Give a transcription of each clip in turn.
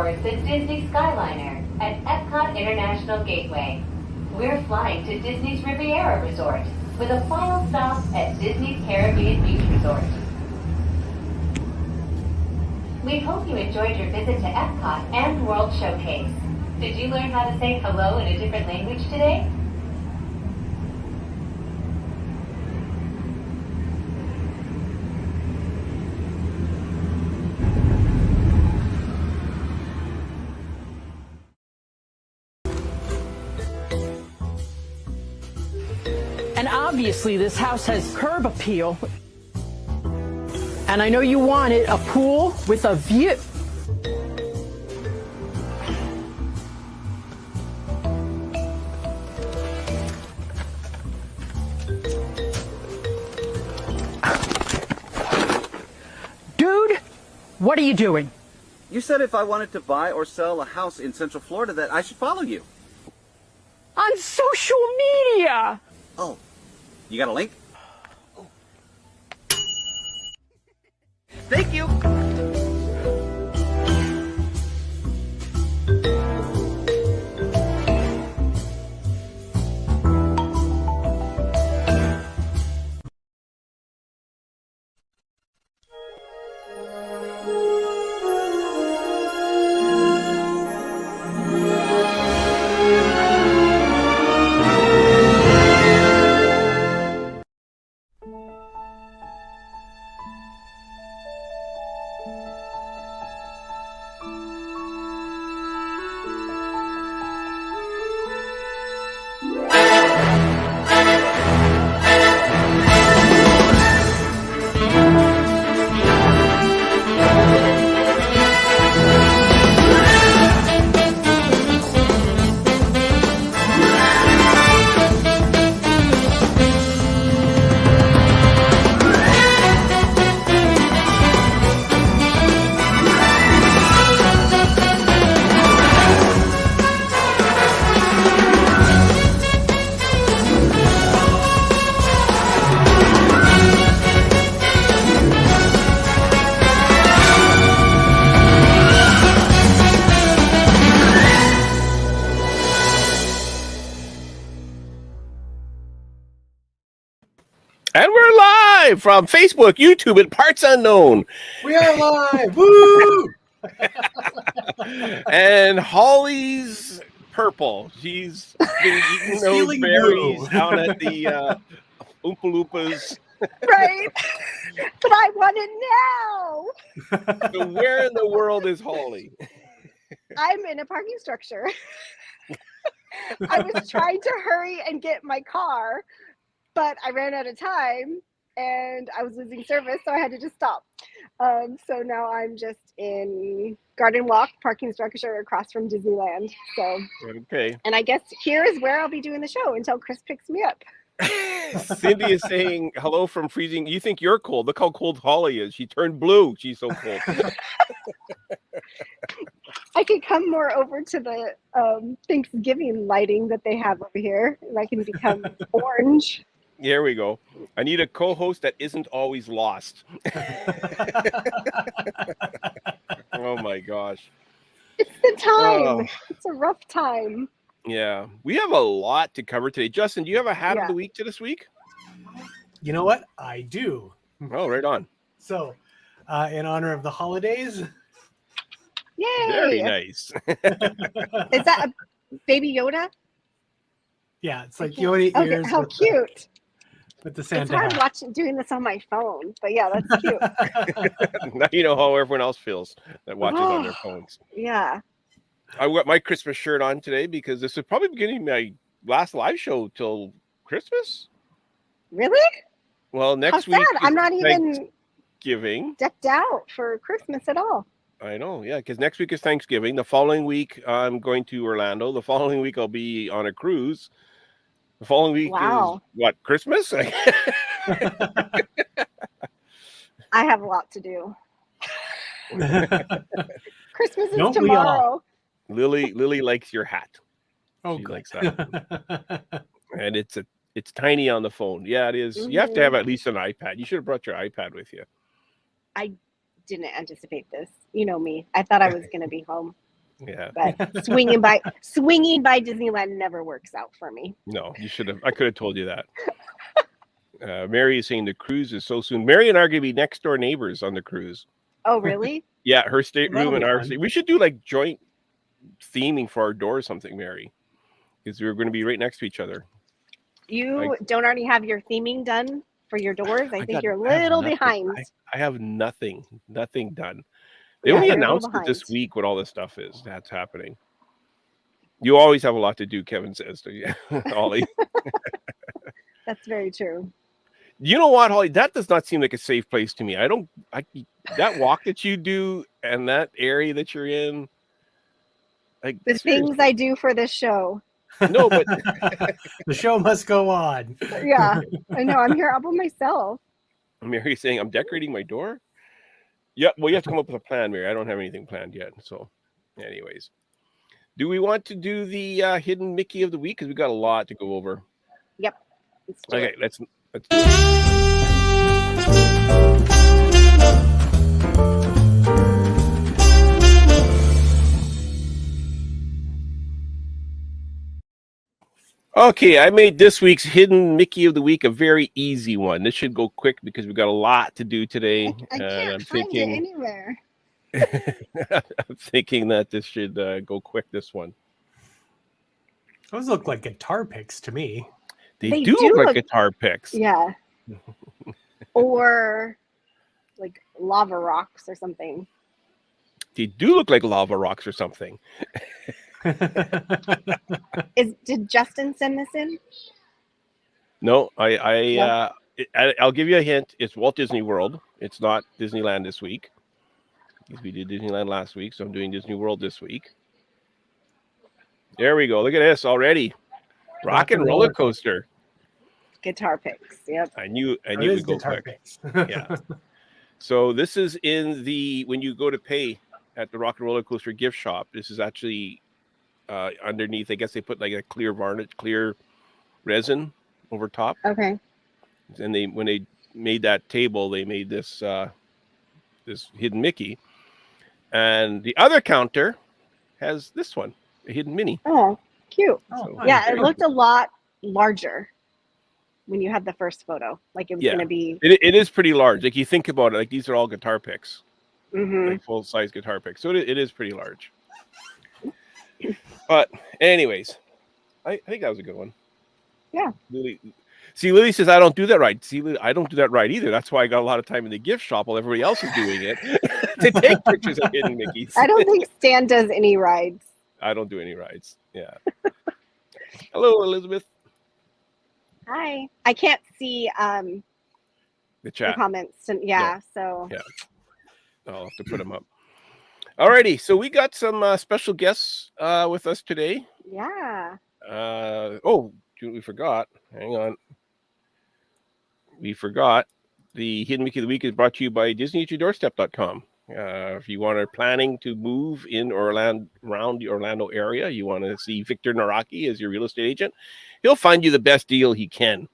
aboard the Disney Skyliner at Epcot International Gateway. We're flying to Disney's Riviera Resort with a final stop at Disney's Caribbean Beach Resort. We hope you enjoyed your visit to Epcot and World Showcase. Did you learn how to say hello in a different language today? And obviously this house has curb appeal. And I know you wanted a pool with a view. Dude, what are you doing? You said if I wanted to buy or sell a house in Central Florida that I should follow you. On social media! Oh, you got a link? Thank you. And we're live from Facebook, YouTube, and parts unknown. We are live. Woo! And Holly's purple. She's been eating those Feeling berries blue. down at the Oompa Loompas. Right? But I want it now. So where in the world is Holly? I'm in a parking structure. I was trying to hurry and get my car, but I ran out of time and I was losing service, so I had to just stop. So now I'm just in Garden Walk parking structure across from Disneyland. So Okay. and I guess here is where I'll be doing the show until Chris picks me up. Cindy is saying hello from freezing. You think you're cold. Look how cold Holly is. She turned blue. She's so cold. I could come more over to the Thanksgiving lighting that they have over here, and I can become orange. Here we go. I need a co-host that isn't always lost. Oh my gosh. It's the time. Oh. It's a rough time. Yeah. We have a lot to cover today. Justin, do you have a hat of the week to this week? You know what? I do. Oh, right on. So, in honor of the holidays. Yay! Very nice. Is that a baby Yoda? Yeah, it's like Yoda ears. Okay, how cute. With the Santa It's hard hat. watching doing this on my phone, but yeah, that's cute. Now you know how everyone else feels that watches on their phones. Yeah. I got my Christmas shirt on today because this is probably beginning my last live show till Christmas. Really? Well, next How week sad. I'm not even Thanksgiving. decked out for Christmas at all. I know, yeah, because next week is Thanksgiving. The following week, I'm going to Orlando. The following week, I'll be on a cruise. The following week is what, Christmas? I have a lot to do. Christmas is Don't we all? tomorrow. Lily likes your hat. Oh, She good. likes that. And it's tiny on the phone. Yeah, it is. You have to have at least an iPad. You should have brought your iPad with you. I didn't anticipate this. You know me. I thought I was going to be home. Yeah. But swinging by Disneyland never works out for me. No, you should have. I could have told you that. Mary is saying the cruise is so soon. Mary and I are going to be next door neighbors on the cruise. Oh, really? Yeah, her stateroom That'll and be our fun. state. We should do like joint theming for our door or something, Mary, because we're going to be right next to each other. You don't already have your theming done for your doors? I think you're a I have little nothing. behind. I have nothing done. They Yeah, only you're a little announced it this behind. week what all this stuff is that's happening. You always have a lot to do, Kevin says to you, Holly. That's very true. You know what, Holly? That does not seem like a safe place to me. That walk that you do and that area that you're in, like The seriously. things I do for this show. No, but The show must go on. Yeah, I know. I'm here all by myself. Mary's saying I'm decorating my door. Yeah, well, you have to come up with a plan, Mary. I don't have anything planned yet. So, anyways, do we want to do the hidden Mickey of the week? Because we got a lot to go over. Yep. Let's do Okay, it. let's do it. Okay, I made this week's hidden Mickey of the week a very easy one. This should go quick because we've got a lot to do today. I and can't I'm find it thinking, anywhere. I'm thinking that this should go quick. This one. Those look like guitar picks to me. They do look like look- guitar picks. Yeah. Or like lava rocks or something. They do look like lava rocks or something. Did Justin send this in? No, I'll give you a hint. It's Walt Disney World. It's not Disneyland this week. Because we did Disneyland last week, so I'm doing Disney World this week. There we go. Look at this already. Rock and roller coaster. Guitar picks. Yep. I knew It we'd is go guitar quick. picks. Yeah. So this is in when you go to pay at the Rock and Roller Coaster gift shop. This is actually underneath. I guess they put like a clear resin over top. Okay. And when they made that table, they made this this hidden Mickey. And the other counter has this one, a hidden Minnie. Oh, cute. Oh, So- Yeah, it looked a lot larger when you had the first photo. Like it was Yeah. going to be. It is pretty large. Like you think about it, like these are all guitar picks, Mhm. like full size guitar picks. So it is pretty large. But anyways, I think that was a good one. Yeah. Lily says I don't do that right. See, Lily, I don't do that right either. That's why I got a lot of time in the gift shop while everybody else is doing it to take pictures of hidden Mickeys. I don't think Stan does any rides. I don't do any rides. Yeah. Hello, Elizabeth. Hi. I can't see The the chat. comments. Yeah, so. Yeah. I'll have to put them up. Alrighty, so we got some special guests with us today. Yeah. We forgot. Hang on. We forgot. The Hidden Mickey of the Week is brought to you by DisneyAtYourDoorstep.com. If you are planning to move in around the Orlando area, you want to see Victor Naraki as your real estate agent, he'll find you the best deal he can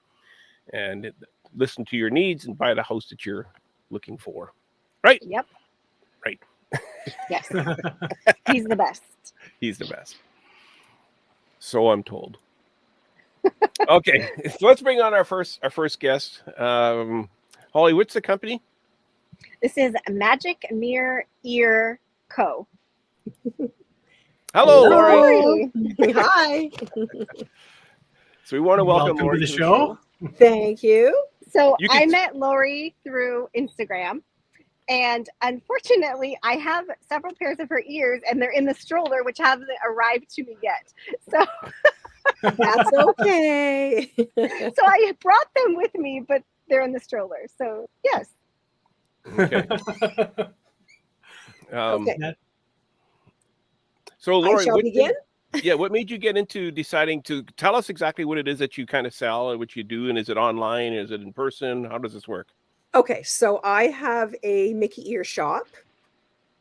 and listen to your needs and buy the house that you're looking for. Right? Yep. Right. Yes. He's the best. He's the best. So I'm told. Okay, so let's bring on our first guest. Holly, what's the company? This is Magic Mirror Ear Co. Hello, Lori. Lori. Hi. So we want to welcome Welcome Lori to the show. Thank you. So You I can- met Lori through Instagram. And unfortunately, I have several pairs of her ears, and they're in the stroller, which hasn't arrived to me yet. So, That's okay. so I brought them with me, but they're in the stroller. So, yes. Okay. Okay. So I Lori, shall begin. what made you get into deciding to tell us exactly what it is that you kind of sell and what you do, and is it online? Is it in person? How does this work? Okay, so I have a Mickey ear shop.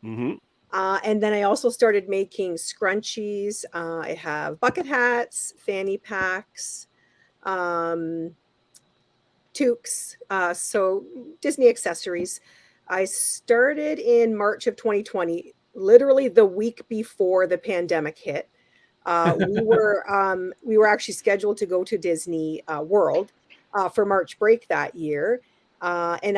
Mm-hmm. And then I also started making scrunchies. I have bucket hats, fanny packs, toques, so Disney accessories. I started in March of 2020, literally the week before the pandemic hit. We were actually scheduled to go to Disney World for March break that year, and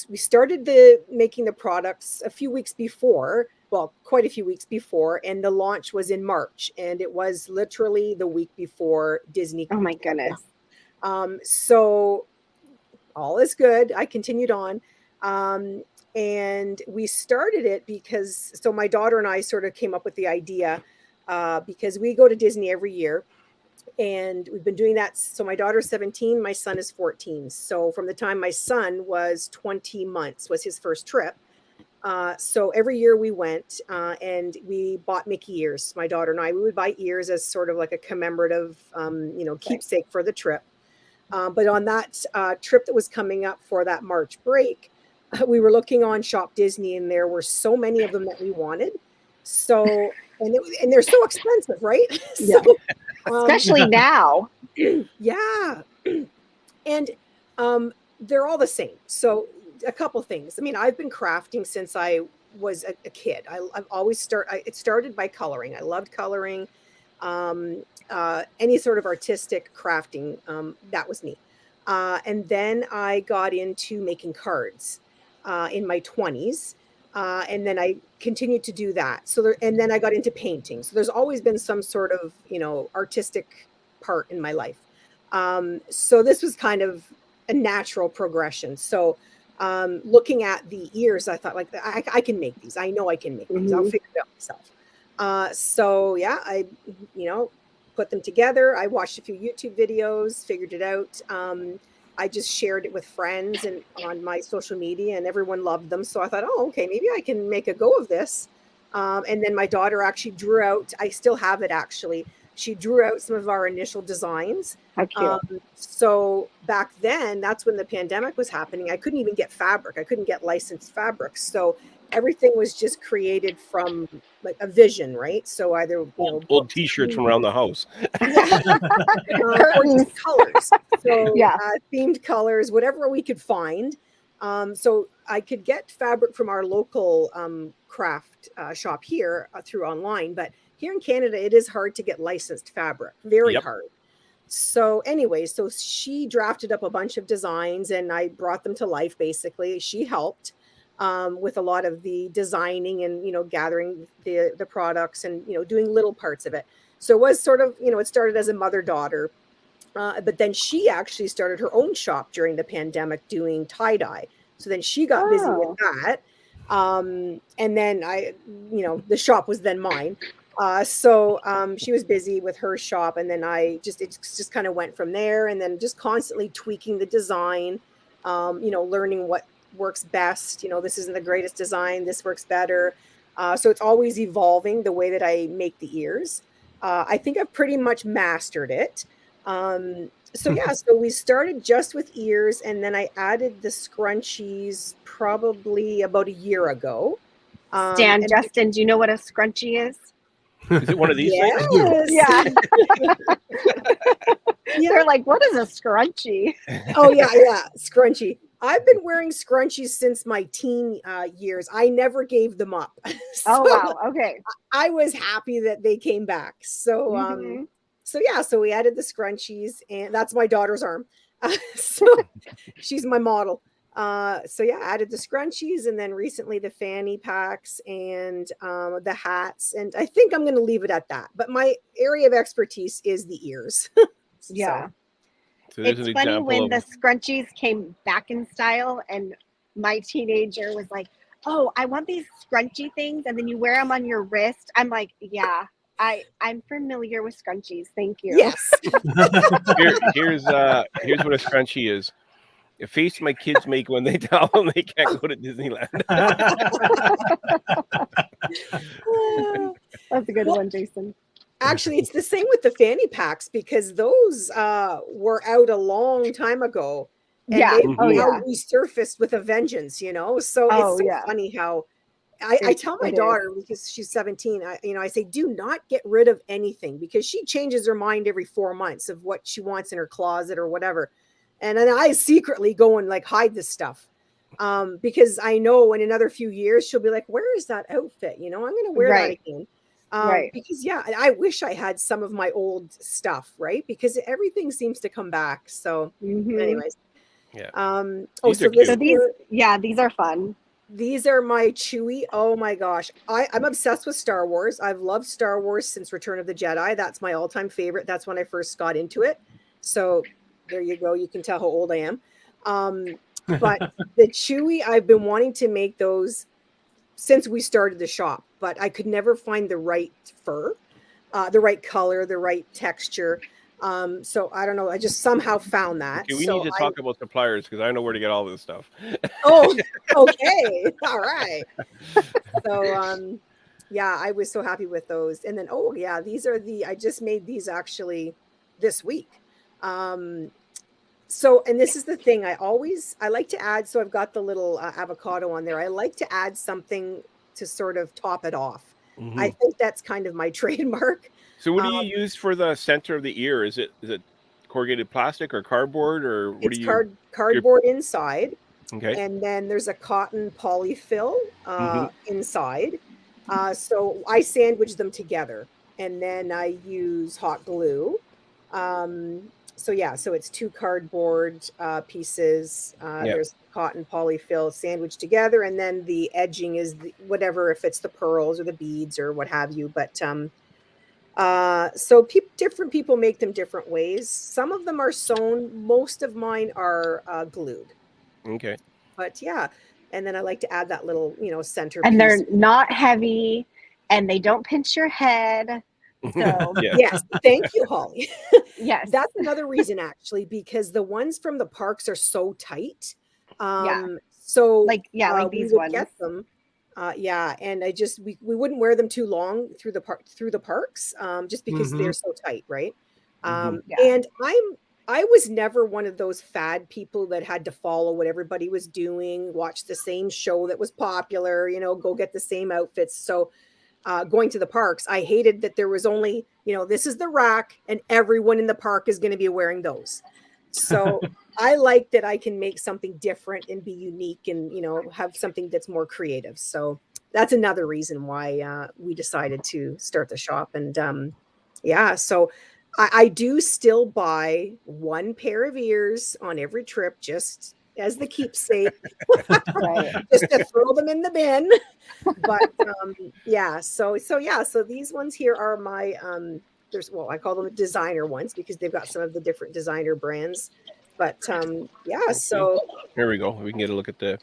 we started making the products a few weeks before. Well, quite a few weeks before, and the launch was in March, and it was literally the week before Disney. Oh my goodness. So all is good. I continued on. And we started it because, so my daughter and I sort of came up with the idea because we go to Disney every year, and we've been doing that. So my daughter's 17, my son is 14. So from the time my son was 20 months was his first trip. So every year we went and we bought Mickey ears. My daughter and I, we would buy ears as sort of like a commemorative, keepsake for the trip. But on that trip that was coming up for that March break, we were looking on Shop Disney, and there were so many of them that we wanted. So, and they're so expensive, right? Yeah. So, Especially now. yeah. And they're all the same. So a couple things. I mean, I've been crafting since I was a kid. I've always it started by coloring. I loved coloring. Any sort of artistic crafting, that was me. And then I got into making cards in my 20s. And then I continued to do that. And then I got into painting. So there's always been some sort of, artistic part in my life. So this was kind of a natural progression. So looking at the ears, I thought, like, I can make these. I know I can make these. I'll figure it out myself. So yeah, I, put them together. I watched a few YouTube videos, figured it out. I just shared it with friends and on my social media, and everyone loved them. So I thought, oh, okay, maybe I can make a go of this. And then my daughter actually drew out, I still have it actually. She drew out some of our initial designs. How cute. So back then, that's when the pandemic was happening. I couldn't even get fabric. I couldn't get licensed fabrics. So everything was just created from like a vision, right? So either old T-shirts from around the house, or just colors. So Yeah. themed colors, whatever we could find. So I could get fabric from our local craft shop here through online, but here in Canada, it is hard to get licensed fabric, very hard. So anyway, so she drafted up a bunch of designs and I brought them to life. Basically, she helped with a lot of the designing and, gathering the products and, doing little parts of it. So it was sort of, it started as a mother-daughter, but then she actually started her own shop during the pandemic doing tie-dye. So then she got busy with that. And then the shop was then mine. So she was busy with her shop, and then it just kind of went from there, and then just constantly tweaking the design, learning what works best. This isn't the greatest design, this works better. So it's always evolving the way that I make the ears. I think I've pretty much mastered it. So we started just with ears, and then I added the scrunchies probably about a year ago. Justin, do you know what a scrunchie is? Is it one of these things? Yeah. They're like, what is a scrunchie? Oh yeah, scrunchie. I've been wearing scrunchies since my teen years. I never gave them up. Oh wow, okay. I was happy that they came back. So so we added the scrunchies, and that's my daughter's arm. So she's my model. Added the scrunchies, and then recently the fanny packs and the hats, and I think I'm going to leave it at that. But my area of expertise is the ears. Yeah. So It's funny when the scrunchies came back in style, and my teenager was like, "Oh, I want these scrunchy things," and then you wear them on your wrist. I'm like, "Yeah, I'm familiar with scrunchies. Thank you." Yes. Here's what a scrunchie is. A face my kids make when they tell them they can't go to Disneyland. That's a good one, Jason. Actually, it's the same with the fanny packs, because those were out a long time ago. And they resurfaced with a vengeance, So it's so funny how I tell my daughter, because she's 17, I say, do not get rid of anything, because she changes her mind every 4 months of what she wants in her closet or whatever. And then I secretly go and like hide this stuff. because I know in another few years she'll be like, "Where is that outfit?" I'm going to wear that Right. again. Right. Because I wish I had some of my old stuff, right? Because everything seems to come back. So, anyways, Yeah. oh, These are so this So cute. these are fun. these are my Chewy. Oh my gosh, I'm obsessed with Star Wars. I've loved Star Wars since Return of the Jedi. That's my all-time favorite. That's when I first got into it. So there you go. You can tell how old I am. But the Chewy, I've been wanting to make those since we started the shop, but I could never find the right fur, the right color, the right texture. So I don't know. I just somehow found that. Okay, we need to talk about suppliers because I know where to get all this stuff. Oh, okay. All right. So yeah, I was so happy with those. And then oh yeah, these are I just made these actually this week. So and this is the thing I like to add, so I've got the little avocado on there. I like to add something to sort of top it off. I think that's kind of my trademark. So what do you use for the center of the ear? Is it corrugated plastic or cardboard, or what It's do you cardboard inside, Okay. and then there's a cotton polyfill inside. So I sandwich them together, and then I use hot glue. So yeah, so it's two cardboard pieces. Yeah. There's cotton polyfill sandwiched together, and then the edging is whatever, if it's the pearls or the beads or what have you. But so different people make them different ways. Some of them are sewn. Most of mine are glued. Okay. But yeah, and then I like to add that little, center And piece. they're not heavy and they don't pinch your head. So Yeah. Yes, thank you, Holly. yes. That's another reason actually, because the ones from the parks are so tight. Yeah. So like we these would ones. get them. Yeah, and we wouldn't wear them too long through the parks, just because they're so tight, right? Yeah. And I was never one of those fad people that had to follow what everybody was doing, watch the same show that was popular, go get the same outfits. So going to the parks, I hated that there was only, this is the rack and everyone in the park is going to be wearing those. So I like that I can make something different and be unique and, have something that's more creative. So that's another reason why we decided to start the shop. And yeah, so I do still buy one pair of ears on every trip, just as the keepsake, Right. just to throw them in the bin. But yeah, so these ones here are my I call them designer ones because they've got some of the different designer brands. But yeah, so Here we go. We can get a look at the.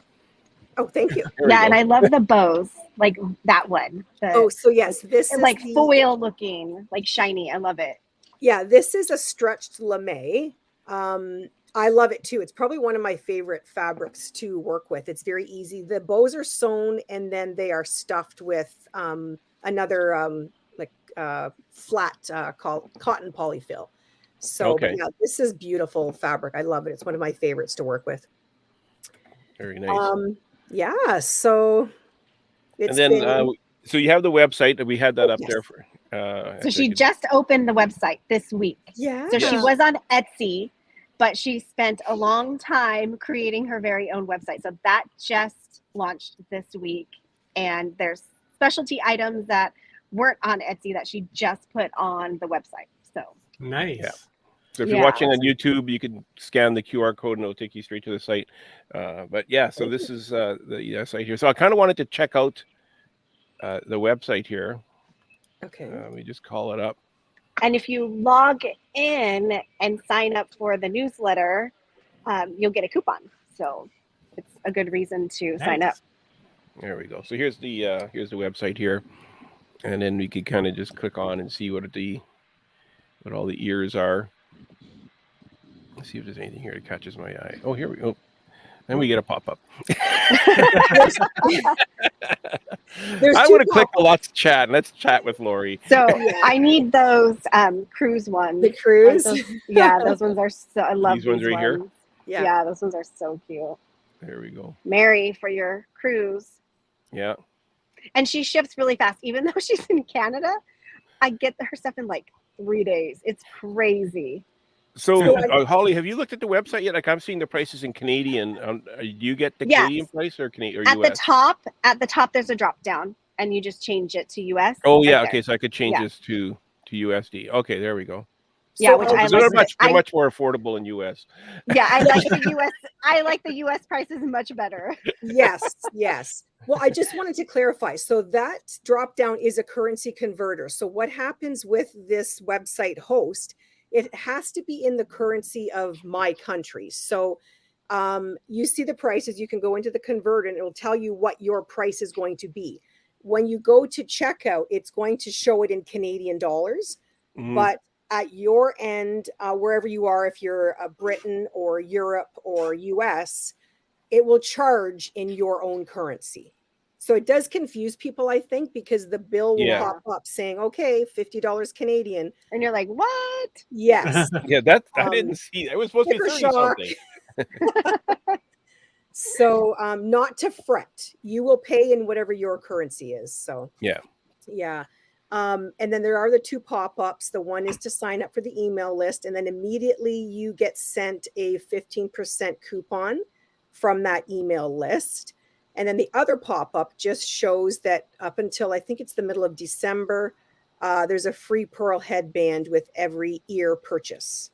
oh, thank you. There we Yeah, and go. I love the bows, like that one. Oh, so yes, this is like the, foil looking, like shiny. I love it. yeah, this is a stretched lame. I love it too. It's probably one of my favorite fabrics to work with. It's very easy. The bows are sewn and then they are stuffed with another flat cotton polyfill. So Okay. but yeah, this is beautiful fabric. I love it. It's one of my favorites to work with. Very nice. Yeah, so it's And then been so you have the website that we had that up yes. there for. So she just opened the website this week. Yeah. So she was on Etsy, but she spent a long time creating her very own website. So that just launched this week. And there's specialty items that weren't on Etsy that she just put on the website. So Nice. Yeah. So if you're watching on YouTube, you can scan the QR code and it'll take you straight to the site. But yeah, so this is the site here. So I kind of wanted to check out the website here. Okay. Let me just call it up. and if you log in and sign up for the newsletter, you'll get a coupon. So it's a good reason to sign up. There we go. So here's the website here, and then we could kind of just click on and see what all the ears are. Let's see if there's anything here that catches my eye. Oh, here we go. Then we get a pop-up. I want to click a lot to chat. Let's chat with Lori. So I need those cruise ones. The cruise? Those ones are so, I love These ones right here? Yeah, those ones are so cute. There we go. Mary for your cruise. Yeah. And she ships really fast. Even though she's in Canada, I get her stuff in like 3 days. It's crazy. So, So Holly, have you looked at the website yet? Like, I'm seeing the prices in Canadian. Do you get the Yes. Canadian price or Canadian or At the US? top, there's a drop down, and you just change it to US. Oh, right yeah. there. Okay, so I could change Yeah. this to USD. Okay, there we go. Yeah, so which I'll- I They're like. they're much more affordable in US. Yeah, I like the US. I like the US prices much better. yes. Well, I just wanted to clarify. So that drop down is a currency converter. So what happens with this website host? It has to be in the currency of my country. So you see the prices, you can go into the converter and it'll tell you what your price is going to be. When you go to checkout, it's going to show it in Canadian dollars, Mhm. but at your end, wherever you are, if you're Britain or Europe or US, it will charge in your own currency. So it does confuse people, I think, because the bill will Yeah. pop up saying, okay, $50 Canadian. And you're like, what? Yes. Yeah, that I Um, didn't see. It was supposed to be sticker 30 shock. something. So not to fret. You will pay in whatever your currency is. So Yeah. yeah. And then there are the two pop-ups. The one is to sign up for the email list, and then immediately you get sent a 15% coupon from that email list. And then the other pop-up just shows that up until I think it's the middle of December, there's a free pearl headband with every ear purchase.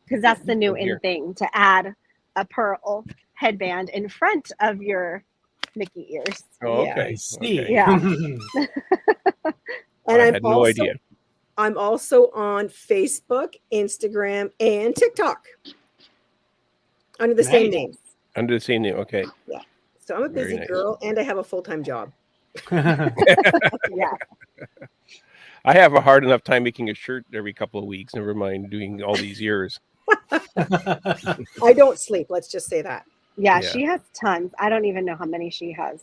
Because that's the new Here. in thing, to add a pearl headband in front of your Mickey ears. Oh, Yeah. okay. I see. Okay. Yeah. And I I'm had no also, idea. I'm also on Facebook, Instagram, and TikTok under the same Nice. name. Under the same name. Okay. So I'm a Very busy nice. girl and I have a full-time job. Yeah. I have a hard enough time making a shirt every couple of weeks. Never mind doing all these years. I don't sleep. Let's just say that. Yeah, Yeah. she has tons. I don't even know how many she has.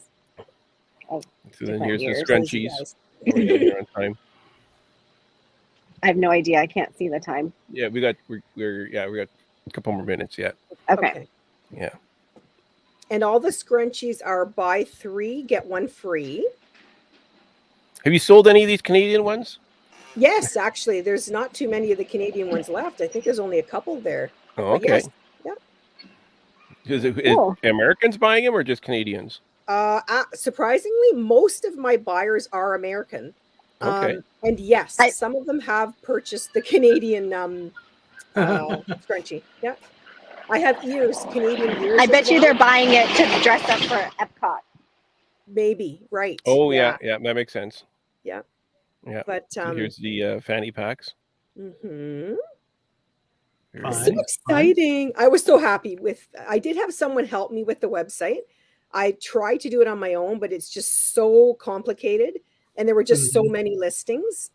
So then Different here's years. the Crazy scrunchies. guys. Oh, yeah, you're on time. I have no idea. I can't see the time. Yeah, we got we got a couple more minutes yet. Okay. Yeah. And all the scrunchies are buy 3, get 1 free. Have you sold any of these Canadian ones? Yes, actually, there's not too many of the Canadian ones left. I think there's only a couple there. Oh, But okay. yes, Is Cool. Americans buying them or just Canadians? surprisingly, most of my buyers are American. Okay. And yes, I- some of them have purchased the Canadian scrunchie. Yeah. I have ears, Canadian ears. I as bet you well. they're buying it to dress up for Epcot. Maybe, right. Oh yeah, that makes sense. Yeah. Yeah. But So here's the fanny packs. mhm. Very Fine. So nice. exciting. I was so happy I did have someone help me with the website. I tried to do it on my own, but it's just so complicated. And there were just so many listings.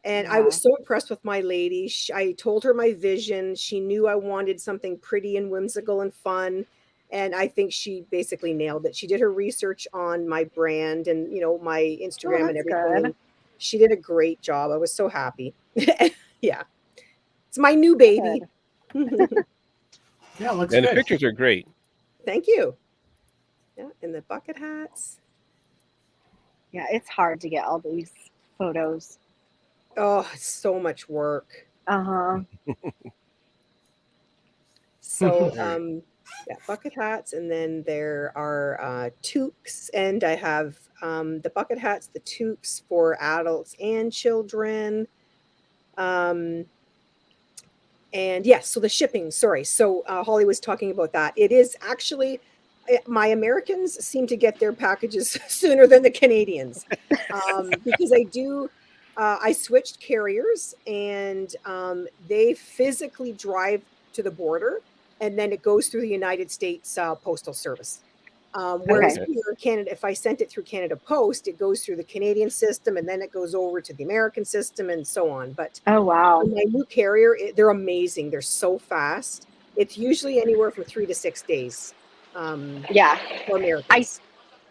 And I was so impressed with my lady. I told her my vision. She knew I wanted something pretty and whimsical and fun. And I think she basically nailed it. She did her research on my brand and, my Instagram and that's everything. good. And she did a great job. I was so happy. Yeah. It's my new baby. Yeah, it looks And the good. pictures are great. Thank you. Yeah. And the bucket hats. Yeah, it's hard to get all these photos. Oh, it's so much work. Uh-huh. So, bucket hats, and then there are toques, and I have the bucket hats, the toques for adults and children. And yes, so the shipping, sorry. So Holly was talking about that. It is actually, my Americans seem to get their packages sooner than the Canadians because I switched carriers, and they physically drive to the border, and then it goes through the United States Postal Service. Whereas Okay. here in Canada, if I sent it through Canada Post, it goes through the Canadian system, and then it goes over to the American system, and so on. But Oh, wow. on my new carrier, they're amazing. They're so fast. It's usually anywhere from 3 to 6 days Yeah. for Americans.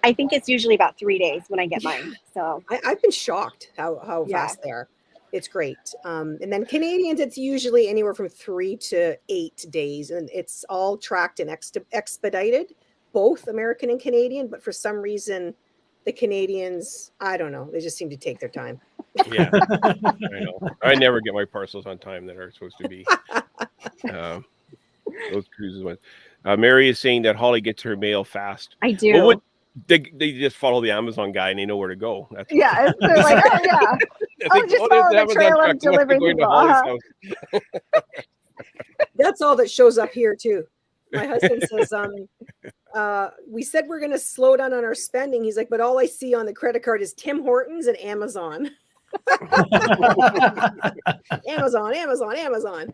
I think it's usually about 3 days when I get mine. So, I've been shocked how Yeah. fast they are. It's great. And then Canadians, it's usually anywhere from 3 to 8 days, and it's all tracked and expedited, both American and Canadian. But for some reason, the Canadians, I don't know, they just seem to take their time. Yeah, I know. I never get my parcels on time that are supposed to be. Those cruises went. Mary is saying that Holly gets her mail fast. I do. Well, they just follow the Amazon guy and they know where to go. That's why. Yeah, they're like, oh yeah, They just go, follow "There's the Amazon trail truck. of They must be delivering going to people. Holly's house." That's all that shows up here too. My husband says, we said we're going to slow down on our spending. He's like, but all I see on the credit card is Tim Hortons and Amazon. Amazon.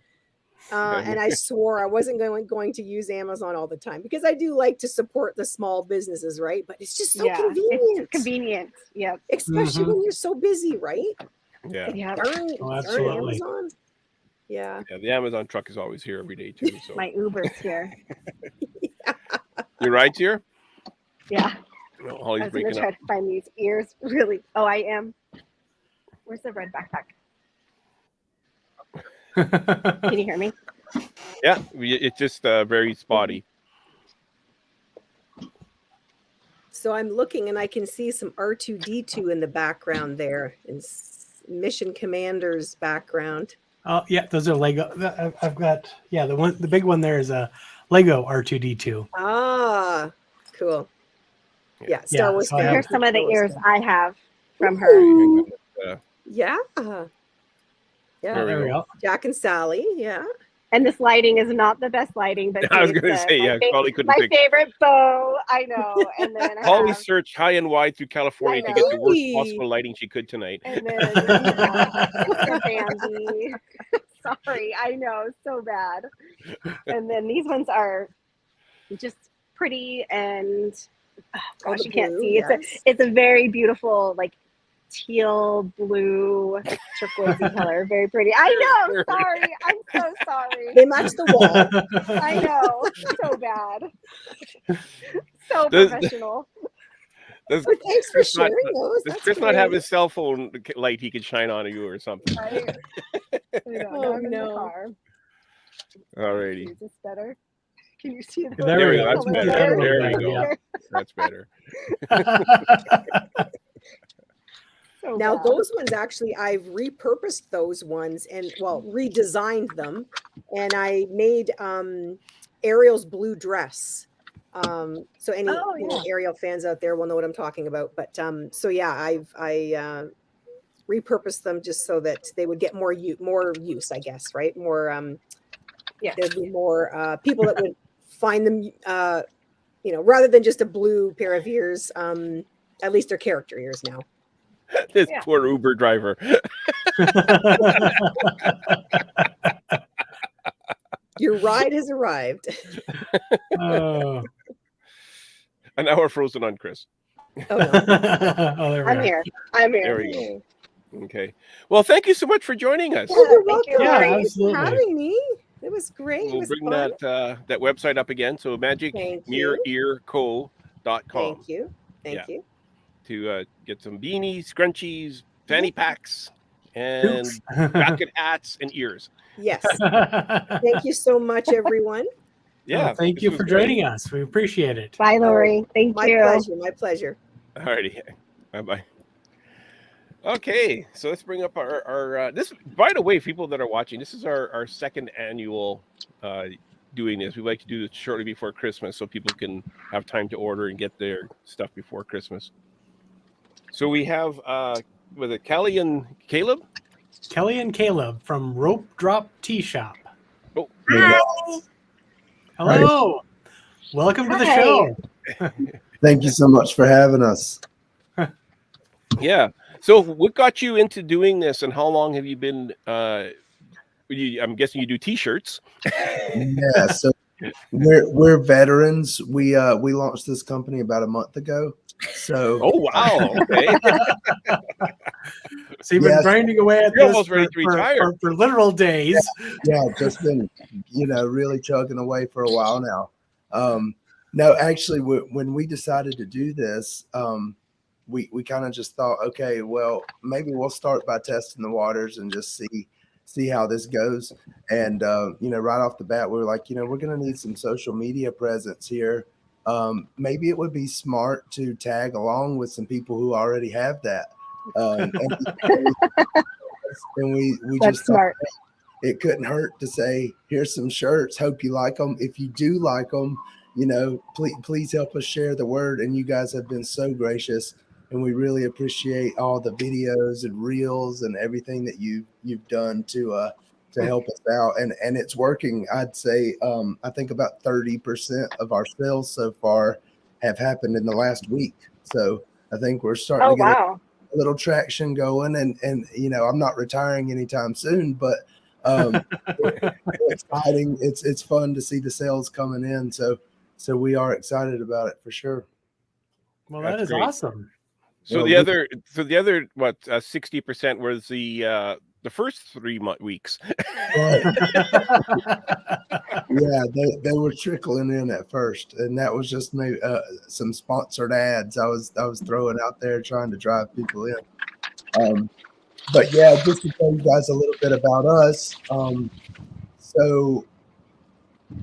And I swore I wasn't going to use Amazon all the time because I do like to support the small businesses, right? But it's just so convenient. It's convenient. Yeah. Especially when you're so busy, right? Yeah. Yeah. Darn absolutely. Amazon. Yeah. Yeah, the Amazon truck is always here every day too. So My Uber's here. your ride's here? Yeah. No, I Holly's was gonna breaking try up. to find these ears. Really? Oh, I am. Where's the red backpack? Can you hear me? Yeah, it's just very spotty. So I'm looking and I can see some R2D2 in the background there in Mission Commander's background. Oh yeah, those are Lego. I've got the big one there is a Lego R2D2. Ah, cool. Yeah, Star Wars. so I have- Here's some of the ears I have from her. Ooh, Uh, yeah. There There we go. Jack and Sally. Yeah. And this lighting is not the best lighting, but I was it's, going to say, my yeah, Holly couldn't my pick. favorite bow. I know. And then I Holly have, searched high and wide through California I to get the worst know. possible lighting she could tonight. and then Mr. Bambi. Sorry, I know, so bad. And then these ones are just pretty and gosh, the you can't blue, see. yes. It's a very beautiful, like teal blue turquoisey color. Very pretty. I know. Sorry, I'm so sorry. They match the wall. I know, so bad. So Does- professional. Does But thanks for Chris not- sharing those. does That's Chris not have great. his cell phone light he could shine on you or something? Right? I know, Oh, now I'm in no. the car. Alriady. Is this better? Can you see the There we go. That's over better. there? There we go. Yeah. That's better. So Now bad. those ones actually, I've repurposed those ones and redesigned them, and I made Ariel's blue dress. So any Oh, yeah. Ariel fans out there will know what I'm talking about. But so yeah, I repurposed them just so that they would get more use, I guess, right? More Yeah. there'd be more people that would find them rather than just a blue pair of ears. At least they're character ears now. This Yeah. poor Uber driver. Your ride has arrived. Oh. An hour frozen on Chris. Oh, no. Oh, there we I'm are. here. I'm here. There we go. Okay. Well, thank you so much for joining us. Oh, you're thank you, welcome. Yeah, Thanks for absolutely. having me. It was great. It We'll was bring fun. that website up again. So Thank you. magicmireearco.com Thank you. Thank Yeah. you. to get some beanies, scrunchies, fanny packs, and bucket hats and ears. Yes. Thank you so much, everyone. Yeah. Thank this you was for great. joining us. We appreciate it. Bye, Lori. Thank My you. pleasure. My pleasure. Alrighty. Bye-bye. Okay, so let's bring up our this. By the way, people that are watching, this is our second annual doing this. We like to do this shortly before Christmas so people can have time to order and get their stuff before Christmas. So we have was it Kelly and Caleb? Kelly and Caleb from Rope Drop Tea Shop. Oh, Hello. Welcome to the Hi. show. Thank you so much for having us. yeah. So what got you into doing this, and how long have you been? I'm guessing you do T-shirts. Yeah, so we're veterans. We launched this company about a month ago. So Oh wow! Okay. So you've been Yes. grinding away at You're this almost ready to retire. for literal days. yeah, just been really chugging away for a while now. No, actually, when we decided to do this, we kind of just thought, okay, well, maybe we'll start by testing the waters and just see how this goes. And right off the bat, we were like, we're going to need some social media presence here. Maybe it would be smart to tag along with some people who already have that. And we That's just thought smart. it couldn't hurt to say, here's some shirts. Hope you like them. If you do like them, please help us share the word. And you guys have been so gracious, and we really appreciate all the videos and reels and everything that you've done to help us out. And it's working. I'd say I think about 30% of our sales so far have happened in the last week. So I think we're starting Oh, to get wow. a little traction going, and I'm not retiring anytime soon, but it's exciting. It's fun to see the sales coming in. So we are excited about it for sure. Well, That's that is great. awesome. So Well, the other 60% was the first 3 weeks. right. Yeah, they were trickling in at first, and that was just maybe some sponsored ads I was throwing out there trying to drive people in. But yeah, just to tell you guys a little bit about us. So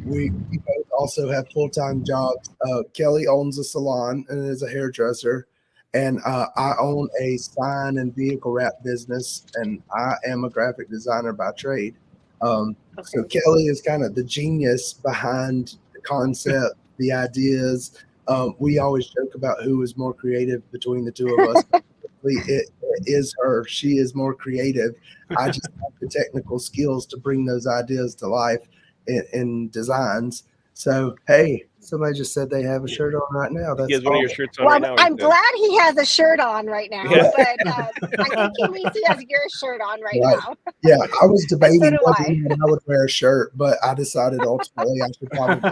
we both also have full-time jobs. Kelly owns a salon and is a hairdresser, and I own a sign and vehicle wrap business, and I am a graphic designer by trade. So Kelly is kind of the genius behind the concept, the ideas. We always joke about who is more creative between the two of us. It is her. She is more creative. I just have the technical skills to bring those ideas to life in designs. So, hey, somebody just said they have a shirt on right now. He That's has one of your awesome. shirts on Well, right now. I'm glad he has a shirt on right now, Yeah. but I think he needs to have your shirt on right Right. now. Yeah, I was debating do whether I. even I would wear a shirt, but I decided ultimately I should probably.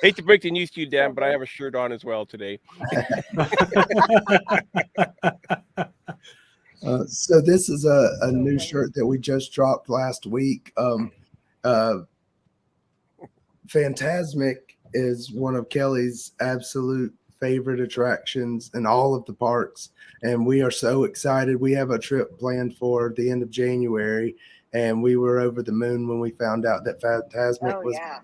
Hate to break the news to you, Dan, but I have a shirt on as well today. So this is a new shirt that we just dropped last week. Phantasmic is one of Kelly's absolute favorite attractions in all of the parks, and we are so excited. We have a trip planned for the end of January, and we were over the moon when we found out that Phantasmic was. Yeah.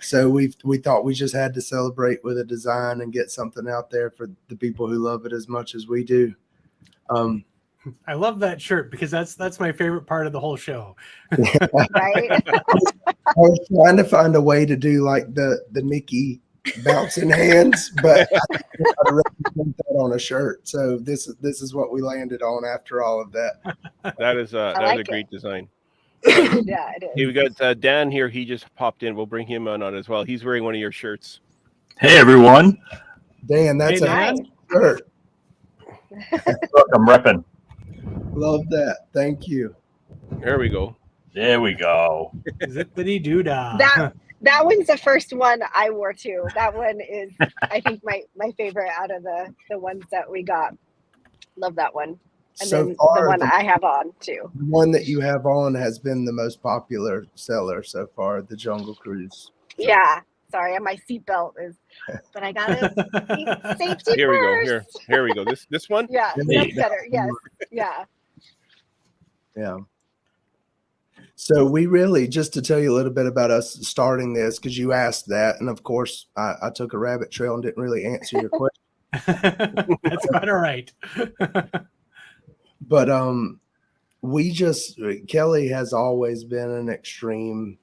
So we thought we just had to celebrate with a design and get something out there for the people who love it as much as we do. I love that shirt because that's my favorite part of the whole show. Right? I was trying to find a way to do like the Mickey bouncing hands, but I think I'd represent that on a shirt. So this is what we landed on after all of that. That is like a great design. Yeah, it is. Hey, we got Dan here. He just popped in. We'll bring him on as well. He's wearing one of your shirts. Hey, everyone. Dan, that's Hey, a Dan. nice shirt. Look, I'm repping. Love that. Thank you. There we go. There we go. Zippity doo dah. That one's the first one I wore too. That one is, I think, my favorite out of the ones that we got. Love that one. And So then far, the one the I have on too. one that you have on has been the most popular seller so far, the Jungle Cruise. Yeah. Sorry, and my seatbelt is, but I got it. Safety Here we go. first. Here we go. This one. Yeah, that's better. Yes. Yeah. Yeah. So we really, just to tell you a little bit about us starting this, because you asked that, and of course I took a rabbit trail and didn't really answer your question. That's quite all right. But Kelly has always been an extreme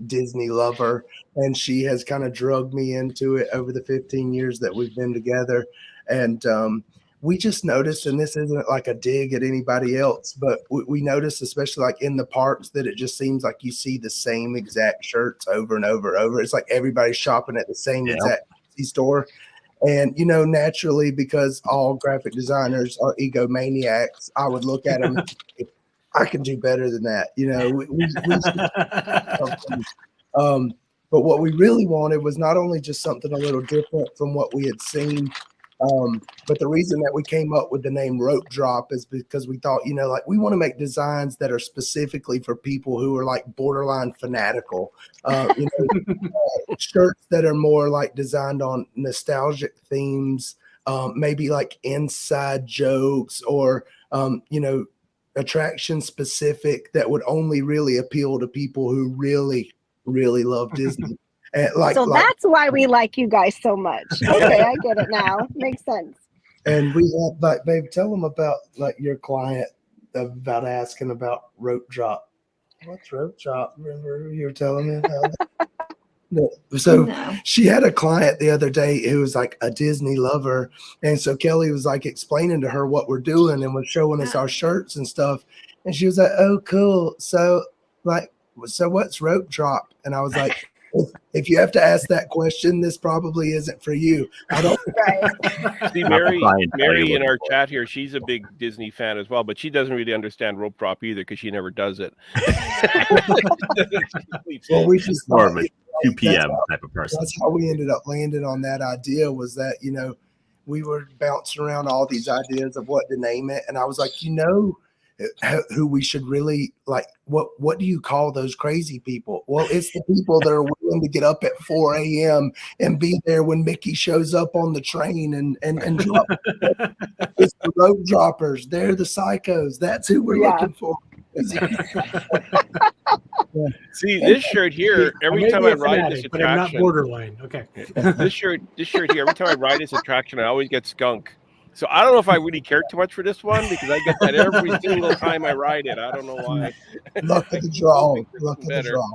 Disney lover, and she has kind of drugged me into it over the 15 years that we've been together. And we just noticed, and this isn't like a dig at anybody else, but we noticed, especially like in the parks, that it just seems like you see the same exact shirts over and over and over. It's like everybody's shopping at the same exact store. And, naturally, because all graphic designers are egomaniacs, I would look at them and say, I can do better than that. But what we really wanted was not only just something a little different from what we had seen, but the reason that we came up with the name Rope Drop is because we thought, like we want to make designs that are specifically for people who are like borderline fanatical, shirts that are more like designed on nostalgic themes, maybe like inside jokes or, attraction specific that would only really appeal to people who really, really love Disney. So that's why we like you guys so much. Okay, I get it now. Makes sense. And we have like, babe, tell them about like your client about asking about rope drop. What's rope drop? Remember you were telling me about that? No. So No. she had a client the other day who was like a Disney lover. And so Kelly was like explaining to her what we're doing and was showing us our shirts and stuff. And she was like, oh, cool. So what's rope drop? And I was like, if you have to ask that question, this probably isn't for you. I don't. Right. See, Not to try and tell Mary you in what our it was. chat here, she's a big Disney fan as well, but she doesn't really understand rope drop either because she never does it. Well, we just More thought, of a 2 p.m. type of person. that's how we ended up landing on that idea, was that, we were bouncing around all these ideas of what to name it. And I was like, who we should really like, what do you call those crazy people? Well, it's the people that are willing to get up at 4 a.m. and be there when Mickey shows up on the train and drop. It's the rope droppers. They're the psychos. That's who we're Yeah. looking for. See, this shirt here, every may time be I a ride fanatic, this but I'm not attraction, borderline. Okay. this shirt here, every time I ride this attraction, I always get skunk. So I don't know if I really care too much for this one because I get that every single time I ride it. I don't know why. Luck of the draw. Luck of the Better. draw.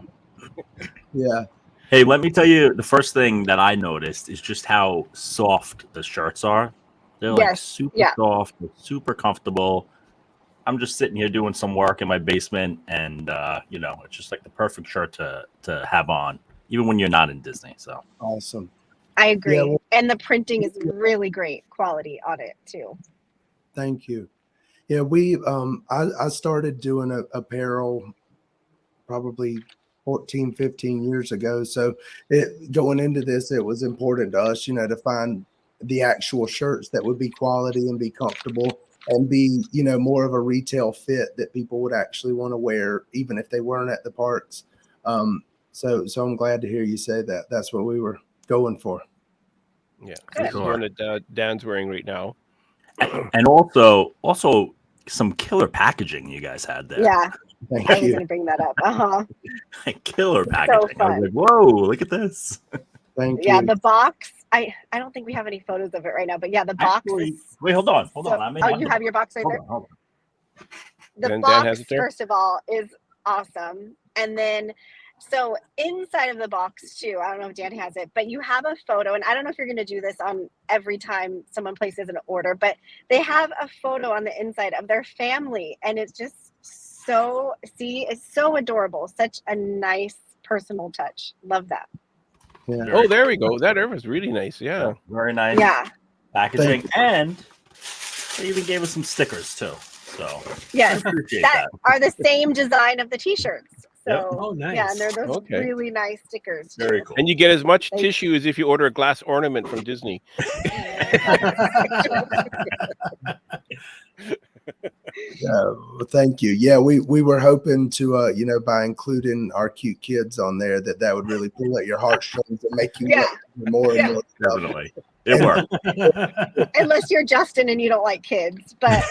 Yeah. Hey, let me tell you, the first thing that I noticed is just how soft the shirts are. They're like Yes, super yeah. soft, they're super comfortable. I'm just sitting here doing some work in my basement, and it's just like the perfect shirt to have on, even when you're not in Disney. So Awesome. I agree. Yeah, well- And the printing is really great quality on it too. Thank you. Yeah, we I started doing apparel probably 14, 15 years ago. So going into this, it was important to us, to find the actual shirts that would be quality and be comfortable and be, more of a retail fit that people would actually want to wear, even if they weren't at the parks. So I'm glad to hear you say that. That's what we were going for. Yeah, this is one that Dan's wearing right now. and also some killer packaging you guys had there. Yeah. Thank I was you. going to bring that up. Uh-huh. Killer packaging. I was fun. like, whoa, look at this. Thank Yeah, you. the box. I don't think we have any photos of it right now, but yeah, the box Actually, is. wait, hold on. You have your box right there? Hold on. The Dan box, has it there? first of all, is awesome. And then, so inside of the box too, I don't know if Dan has it, but you have a photo, and I don't know if you're going to do this on every time someone places an order, but they have a photo on the inside of their family, and it's just it's so adorable. Such a nice personal touch. Love that. Yeah. Oh, there we go. That was really nice. Yeah. Very nice Yeah. packaging. And they even gave us some stickers too. So Yes. I appreciate That that. are the same design of the t-shirts. So Yep. Oh, nice. yeah, and they're those Okay. really nice stickers. too. Very cool. And you get as much Thank tissue as if you order a glass ornament from Disney. Thank you. Yeah, we were hoping to, by including our cute kids on there, that would really pull at your heartstrings and make you Yeah. want more and Yeah. more stuff. Definitely. It worked. Unless you're Justin and you don't like kids, but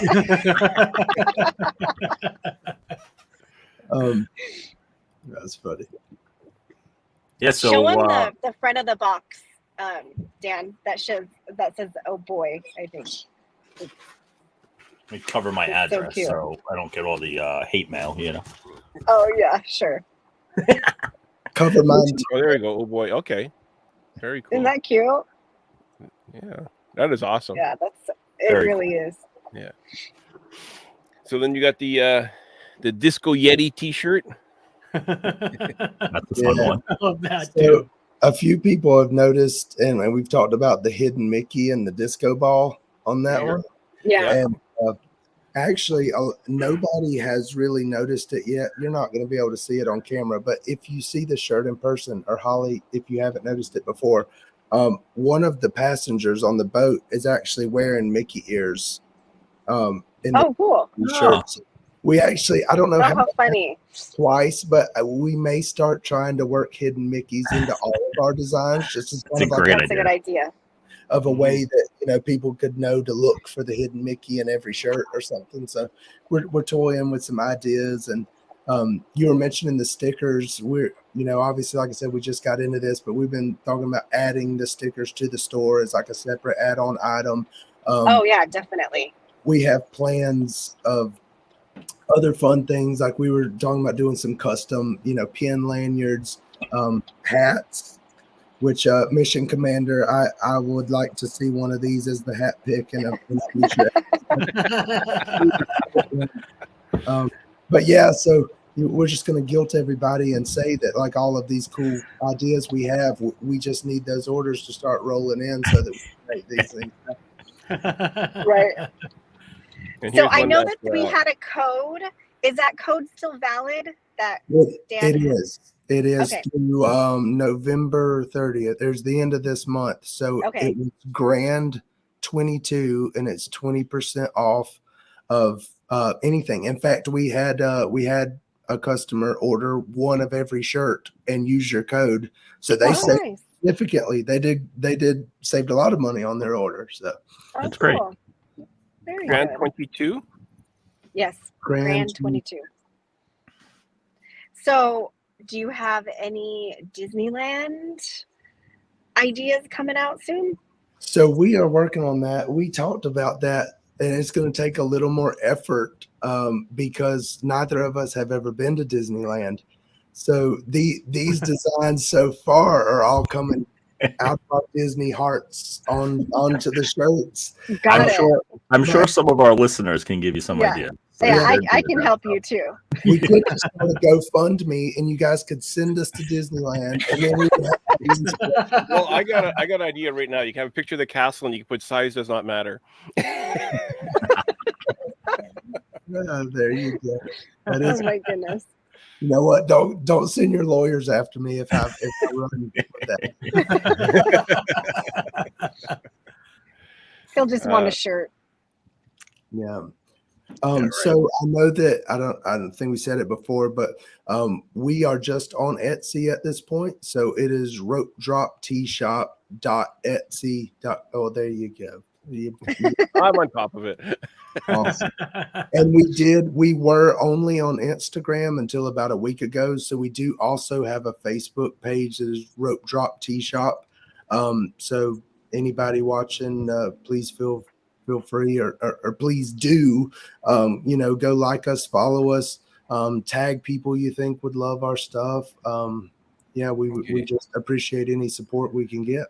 That's funny. Yeah, so show him the front of the box, Dan. That says "Oh boy," I think. let me cover my address cute. so I don't get all the hate mail, Oh yeah, sure. Cover mine. Oh, there we go. Oh boy. Okay. Very cool. Isn't that cute? Yeah. That is awesome. Yeah, it Very really is. Yeah. So then you got the Disco Yeti t-shirt. That's the fun Yeah. one. I love that So too. a few people have noticed, and we've talked about the hidden Mickey and the disco ball on that Yeah. one. Yeah. And actually, nobody has really noticed it yet. You're not going to be able to see it on camera, but if you see the shirt in person, or Holly, if you haven't noticed it before, one of the passengers on the boat is actually wearing Mickey ears. In Oh, cool. the shirts. We actually, I don't know Oh, how how funny. twice, but we may start trying to work hidden Mickeys into all of our designs, just as That's kind a of like great That's a good idea. of a way that people could know to look for the hidden Mickey in every shirt or something. So we're toying with some ideas, and you were mentioning the stickers. We're obviously, like I said, we just got into this, but we've been talking about adding the stickers to the store as like a separate add-on item. Oh yeah, definitely. We have plans of other fun things, like we were talking about doing some custom, pin lanyards, hats, which Mission Commander, I would like to see one of these as the hat pick in a future. But yeah, so we're just going to guilt everybody and say that like all of these cool ideas we have, we just need those orders to start rolling in so that we can make these things happen. Right. And So here's I one know that, that we had a code. Is that code still valid? That Dan It is. It is Okay. through November 30th. There's the end of this month. So Okay. it was grand 22 and it's 20% off of anything. In fact, we had a customer order one of every shirt and use your code. So they Oh, saved nice. significantly. They did saved a lot of money on their order. So Oh, That's great. cool. Very Grand good. 22. Yes. grand Grand 22. So, do you have any Disneyland ideas coming out soon? So we are working on that. We talked about that, and it's going to take a little more effort because neither of us have ever been to Disneyland. So these designs so far are all coming out of Disney hearts onto the shirts. Got I'm it. sure. I'm sure some of our listeners can give you some Yeah. idea. Yeah, Yeah. I can help you too. We could just start a GoFundMe, and you guys could send us to Disneyland, and then we would have these. Well, I got an idea right now. You can have a picture of the castle, and you can put size does not matter. There you go. That Oh is, my goodness. you know what? Don't send your lawyers after me if I run with that. He'll just want a shirt. Yeah. right. So I know that I don't think we said it before, but we are just on Etsy at this point. So it is ropedroptshop.etsy. Oh, there you go. I'm on top of it. Awesome. And we were only on Instagram until about a week ago. So we do also have a Facebook page that is Rope Drop Tea Shop. So anybody watching, please feel free or please do, go like us, follow us, tag people you think would love our stuff. We just appreciate any support we can get.